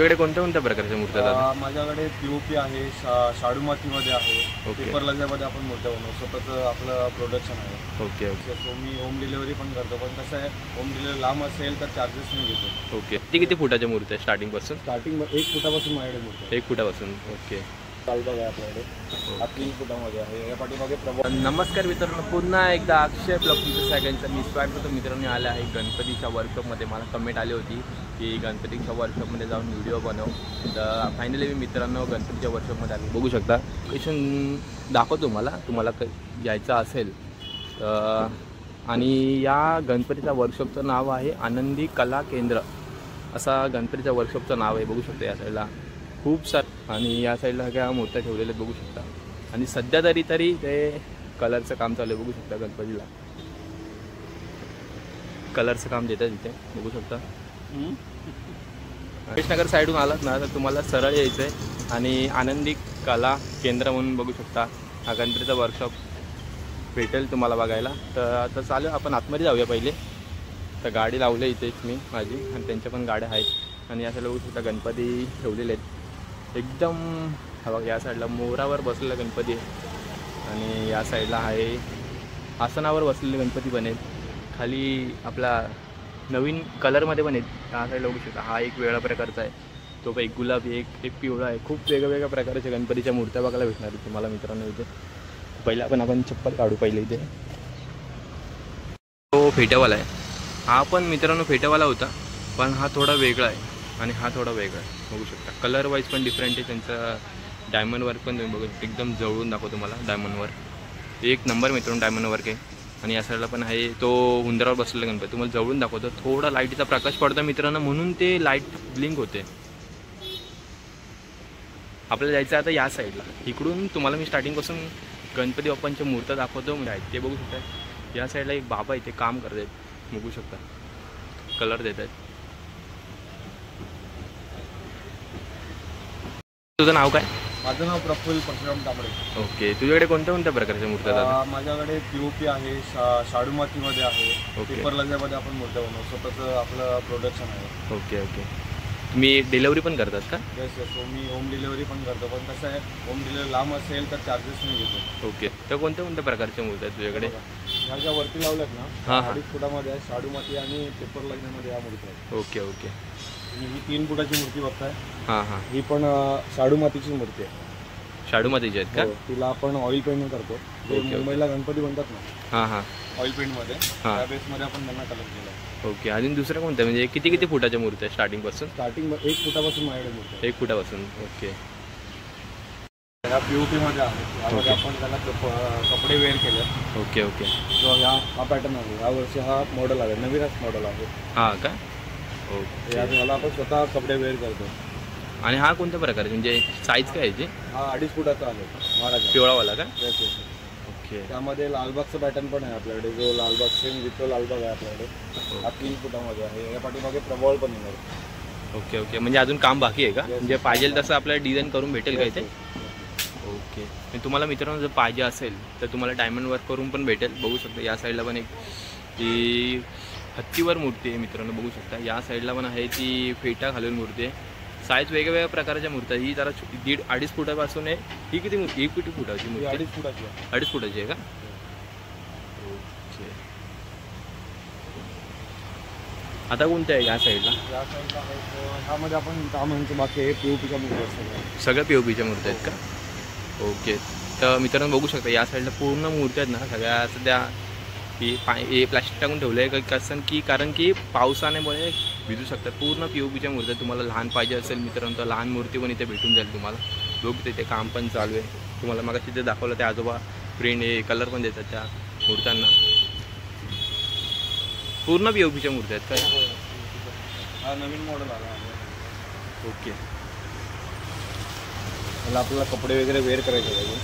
तुझ्याकडे कोणत्या प्रकारच्या मूर्त्या आहेत? माझ्याकडे पीओपी आहे, शाडू मातीमध्ये आहे, पेपर लग्यामध्ये आपण मूर्त्या बनवतो, स्वतःचं आपलं प्रोडक्शन आहे. Okay okay. सो मी होम डिलिव्हरी पण करतो, पण कसं आहे होम डिलिव्हरी लांब असेल तर चार्जेस मी घेतो. ओके. किती फुटाच्या मूर्त्या आहे स्टार्टिंगपासून? स्टार्टिंग 1 फुटापासून माझ्याकडे मूर्ती 1 फुटापासून. ओके. लालबाग आहे आपल्याकडे, हा 3 फुटामध्ये आहे. या पाठीमागे नमस्कार मित्रांनो, पुन्हा एकदा अक्षय ब्लॉग तुमचं सगळ्यांचं मी स्वागत करतो. मित्रांनो आले आहे गणपतीच्या वर्कशॉपमध्ये. मला कमेंट आली होती की गणपतीच्या वर्कशॉपमध्ये जाऊन व्हिडिओ बनव, तर फायनली मी मित्रांनो गणपतीच्या वर्कशॉपमध्ये आले. बघू शकता लोकेशन दाखवतो तुम्हाला यायचं असेल तर. आणि या गणपतीच्या वर्कशॉपचं नाव आहे आनंदी कला केंद्र, असा गणपतीच्या वर्कशॉपचं नाव आहे. बघू शकता या साईडला खूप आणि या साईडला सगळ्या मूर्त्या ठेवलेल्या बघू शकता. आणि सध्या तरी ते कलरचं काम चालू आहे. बघू शकता गणपतीला कलरचं काम देतात इथे बघू शकता. कृष्णनगर साईडून आलात ना तर तुम्हाला सरळ यायचं आहे आणि आनंदी कला केंद्र म्हणून बघू शकता हा गणपतीचा वर्कशॉप भेटेल तुम्हाला बघायला. तर आता चालू आपण आतमध्ये जाऊया पहिले. तर गाडी लावली इथेच मी माझी, आणि त्यांच्या पण गाड्या आहेत. आणि या साईडला बघू शकता गणपती ठेवलेले आहेत एकदम. हा या साईडला मोरावर बसलेला गणपती आहे, आणि या साईडला आहे आसनावर बसलेले गणपती पण आहेत. खाली आपला नवीन कलरमध्ये पण आहेत. या साईडला बघू शकता हा एक वेगळ्या प्रकारचा आहे, तो एक गुलाबी, एक पिवळा आहे. खूप वेगवेगळ्या प्रकारच्या गणपतीच्या मूर्त्या बघायला भेटणार आहेत तुम्हाला मित्रांनो इथे. पहिला आपण चप्पल काढू पहिले इथे. तो फेट्यावाला आहे, हा पण मित्रांनो फेट्यावाला होता, पण हा थोडा वेगळा आहे आणि हा थोडा वेगळा आहे. बघू शकता कलर वाईज पण डिफरंट आहे. त्यांचा डायमंड वर्क पण तुम्ही बघू एकदम जवळून दाखवतो तुम्हाला. डायमंड वर्क 1 नंबर मित्रांनो डायमंड वर्क आहे. आणि या साईडला पण आहे तो हुंदरावर बसलेला गणपती, तुम्हाला जवळून दाखवतो. थोडा लाईटीचा प्रकाश पडतो मित्रांनो, म्हणून ते लाईट ब्लिंक होते. आपल्याला जायचं आहे आता या साईडला. इकडून तुम्हाला मी स्टार्टिंगपासून गणपती बाप्पांच्या मूर्त्या दाखवतो म्हणजे आहेत ते बघू शकता. या साईडला एक बाबा इथे काम करत आहेत बघू शकता, कलर देत आहेत. तुझं नाव काय? माझं नाव प्रफुल्ल परशुराम तांबडे. ओके. तुझ्याकडे कोणत्या प्रकारच्या मूर्त्या आहेत? माझ्याकडे पीओपी आहे, शाडू मातीमध्ये आहे, पेपर लग्यामध्ये आपण मूर्त्या बनवतो, स्वतःचं आपलं प्रोडक्शन आहे. Okay okay. तुम्ही डिलेवरी पण करतात का? Yes yes. सो मी होम डिलिव्हरी पण करतो, पण कसं आहे होम डिलिव्हरी लांब असेल तर चार्जेस मी घेतो. ओके. तर कोणत्या प्रकारच्या मूर्त्या आहेत तुझ्याकडे? ह्या ज्या वरती लावल्यात ना 2.5 फुटामध्ये आहे, शाडू माती आणि पेपर लग्नामध्ये या मूर्ती आहेत. Okay okay. ही 3 फुटाची मूर्ती बघताय. हां हां. ही पण शाडू मातीची मूर्ती आहे. शाडू मातीची आहेत का? तिला आपण ऑइल पेंट करतो. मुंबईला गणपती बनतात ना, हां हां, ऑइल पेंटमध्ये त्या बेसमध्ये आपण त्यांना कलर केला. ओके. अजून दुसरं कोणतं म्हणजे किती फुटाच्या मूर्त्या आहे स्टार्टिंगपासून? स्टार्टिंग 1 फुटापासून माझ्याकडे मूर्ती आहे. 1 फुटापासून. ओके. ह्या पीओपीमध्ये आहे, यामध्ये आपण त्याला कपडे वेअर केले. Okay okay. जो हा पॅटर्न आहे, या वर्षी हा मॉडेल आहे, नवीनच मॉडेल आहे. हां का? ओके. याला आपण स्वतः कपडे वेअर करतो. आणि हा कोणत्या प्रकारचे म्हणजे साईज काय याची? हा 2.5 फुटाचा आहे महाराज, पिवळावाला का? Yes yes. ओके. त्यामध्ये लालबागचं पॅटर्न पण आहे आपल्याकडे, जो लालबाग सेम विथो लालबाग आहे आपल्याकडे. हा 3 फुटामध्ये आहे. या पाठीमागे प्रभावळ पण येणार. Okay okay. म्हणजे अजून काम बाकी आहे का? म्हणजे पाहिजे तसं आपल्याला डिझाईन करून भेटेल का इथे? ओके. तुम्हाला मित्रांनो जर पाहिजे असेल तर तुम्हाला डायमंड वर्क करून पण भेटेल. बघू शकता या साईडला पण एक ती हत्तीवर मूर्ती आहे मित्रांनो बघू शकता. या साईडला पण आहे ती फेटा घालून मूर्ती आहे. साईज वेगवेगळ्या प्रकारच्या मूर्त्या. ही जरा 1.5 फुटापासून आहे. ही किती मूर्ती? 1 फुटाची मूर्ती? 2.5 फुटाची आहे. 2.5 फुटाची आहे का? ओके. आता कोणत्या आहे या साईडला? या साईडला आहे, ह्यामध्ये आपण कामांचं बाकी आहे. पीओपीच्या मूर्त्या आहेत सगळ्या पीओपीच्या मूर्त्या आहेत का? ओके. तर मित्रांनो बघू शकता या साईडला पूर्ण मूर्त्या आहेत ना सगळ्या सध्या हे प्लास्टिक टाकून ठेवलं आहे कसं की कारण की पावसामुळे भिजू शकतात. पूर्ण पीओपीच्या मूर्त्या. तुम्हाला लहान पाहिजे असेल मित्रांनो तर लहान मूर्ती पण इथे भेटून जाईल तुम्हाला. बघू तिथे काम पण चालू आहे. तुम्हाला मग तिथे दाखवलं ते आजोबा प्रिंट हे कलर पण देतात त्या मूर्त्यांना. पूर्ण पीओपीच्या मूर्त्या आहेत काय? हा नवीन मॉडेल आला आहे. ओके. मला आपल्याला कपडे वगैरे वेअर करायचे आहे.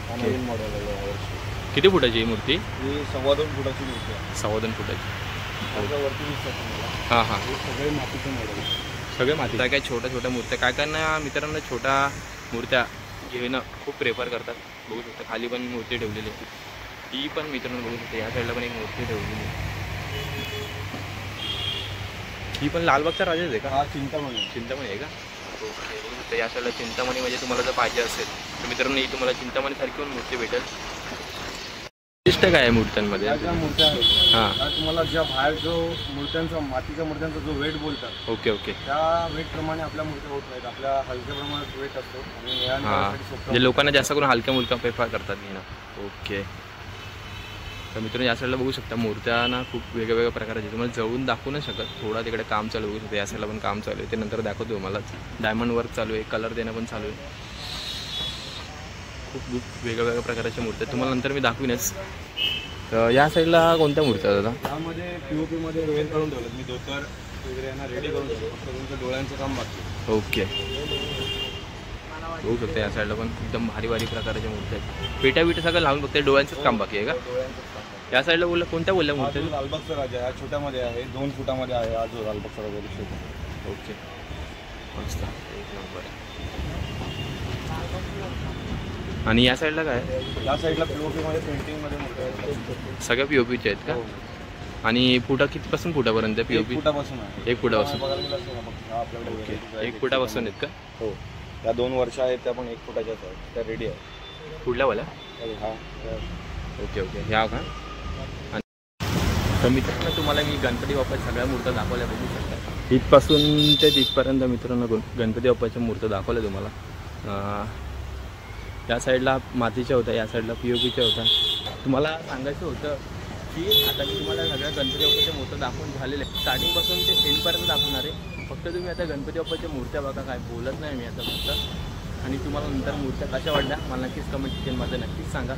हा नवीन मॉडेल आला यावर्षी. किती फुटाची ही मूर्ती? ही 2.25 फुटाची मूर्ती आहे. 2.25 फुटाची. वरती दिसतात तुम्हाला. हां हां. हे सगळे मातीचे मॉडेल, सगळे माती. काय छोट्या मूर्त्या काय करणार मित्रांनो, छोट्या मूर्त्या घेणं खूप प्रेफर करतात. बघू शकता खाली पण मूर्ती ठेवलेली आहे. ही पण मित्रांनो बघू शकता या साईडला पण एक मूर्ती ठेवलेली आहे. ही पण लालबागचा राजाच आहे का? हा चिंतामणी. चिंतामणी आहे का? ओके. तर या साईडला चिंतामणी म्हणजे तुम्हाला जर पाहिजे असेल तर मित्रांनो ही तुम्हाला चिंतामणीसारखी पण मूर्ती भेटेल. विशिष्ट काय आहे मूर्त्यांमध्ये? या ज्या मूर्त्या आहेत हां. त्या तुम्हाला ज्या बाहेर जो मूर्त्यांचा मातीच्या मूर्त्यांचा जो वेट बोलतात ओके ओके. त्या वेटप्रमाणे आपल्या मूर्त्या होत नाहीत. आपल्या हलक्या प्रमाणात वेट असतो आणि नेहान हां, करायसाठी सोपं म्हणजे लोकांना जास्त करून हलक्या मुलका प्रेफर करतात घेणं. ओके. तर मित्रांनो या साईडला बघू शकता मूर्त्या ना खूप वेगवेगळ्या प्रकारचे. तुम्हाला जवळून दाखवू नाही शकत. थोडा तिकडे काम चालू बघू शकता. या साईडला पण काम चालू आहे. ते नंतर दाखवतो तुम्हाला. डायमंड वर्क चालू आहे. कलर देणं पण चालू आहे. खूप खूप वेगवेगळ्या प्रकारच्या मूर्त्या तुम्हाला नंतर मी दाखवीनच. तर या साईडला कोणत्या मूर्त्या आहेत दादा? त्यामध्ये POP मध्ये वेल करून ठेवलं मी. धोतर वगैरे यांना रेडी करून ठेवलं. फक्त तुमचं डोळ्यांचं काम बाकी आहे. ओके. बघू शकता या साईडला पण एकदम भारी भारी प्रकारच्या मूर्त्या आहेत. पेट्या बिट्या सगळं लावून फक्त डोळ्यांचंच काम बाकी आहे का? डोळ्यांचंच काम. या साईडला बोललं कोणत्या बोलल्या हा मूर्त्या? जो लालबागचा राजा हा छोट्यामध्ये आहे. 2 फुटामध्ये आहे हा जो लालबागचा राजा दिसतो. ओके. मस्त. एक नंबर. आणि या साईडला काय आहे? या साईडला POP मध्ये पेंटिंगमध्ये मूर्त्या आहेत. सगळ्या POPच्या आहेत का? हो. आणि फुटा कितीपासून फुटापर्यंत एक POP? फुटापासून आहे. 1 फुटापासून. बघायला गेलं असेल ना बघ, हा आपल्याकडे ओके. variety आहे. 1 फुटापासून आहेत का? हो. या 2 वर्ष आहेत त्या पण 1 फुटाच्याच आहेत. त्या रेडी आहेत. पुढल्या वाल्या? हा ओके ओके. ह्या का? तर मित्रांनो तुम्हाला मी गणपती बाप्पाच्या सगळ्या मूर्त्या दाखवल्या बघू शकता. इथपासून ते तिथपर्यंत मित्रांनो गणपती बाप्पाच्या मूर्त्या दाखवल्या तुम्हाला. या साईडला मातीच्या होत्या. या साईडला POPच्या होत्या. तुम्हाला सांगायचं होतं की आता मी तुम्हाला सगळ्या गणपती बाप्पाच्या मूर्त्या दाखवून झालेल्या आहे. स्टार्टिंगपासून ते एंडपर्यंत दाखवणार आहे. फक्त तुम्ही आता गणपती बाप्पाच्या मूर्त्या बघा. काय बोलत नाही मी आता फक्त. आणि तुम्हाला नंतर मूर्त्या कशा वाटल्या मला नक्कीच कमेंट सेक्शनमध्ये नक्कीच सांगा.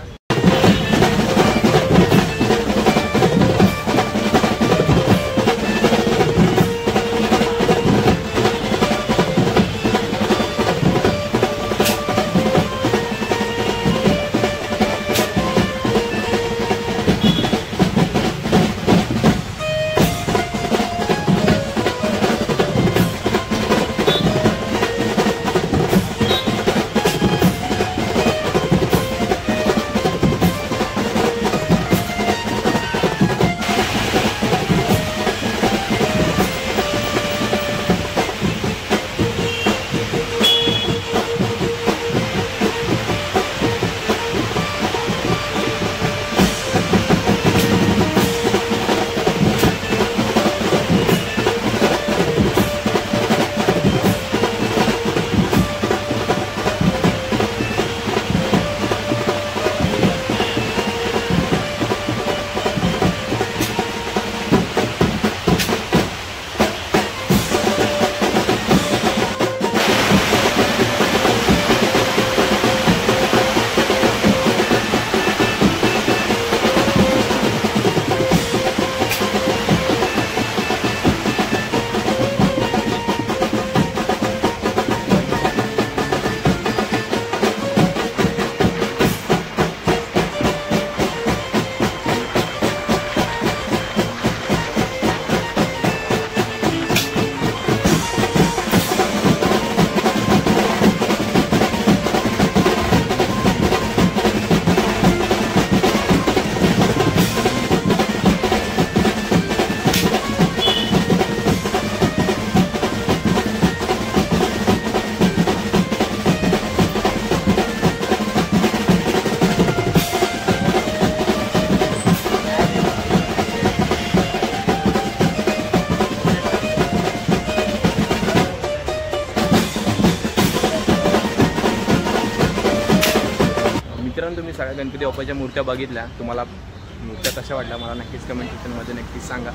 मित्रांनो तुम्ही सगळ्या गणपती बाप्पाच्या मूर्त्या बघितल्या. तुम्हाला मूर्त्या कशा वाटल्या मला नक्कीच कमेंट सेक्शनमध्ये नक्कीच सांगा.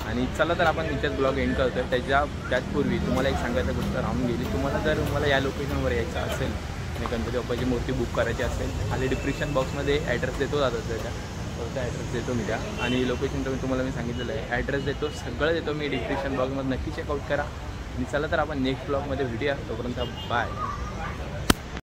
आणि चला तर आपण इथेच ब्लॉग एंड करतो. त्याचपूर्वी तुम्हाला एक सांगायचं गोष्ट राहून गेली. तुम्हाला या लोकेशनवर यायचं असेल आणि गणपती बाप्पाची मूर्ती बुक करायची असेल खाली डिस्क्रिप्शन बॉक्समध्ये ॲड्रेस देतो दादा त्याच्या ॲड्रेस देतो मी त्या. आणि लोकेशन तुम्हाला मी सांगितलेलं आहे. ॲड्रेस देतो सगळं देतो मी डिस्क्रिप्शन बॉक्समध्ये. नक्की चेकआउट करा. आणि चला तर आपण नेक्स्ट ब्लॉगमध्ये भेटूया. तोपर्यंत बाय.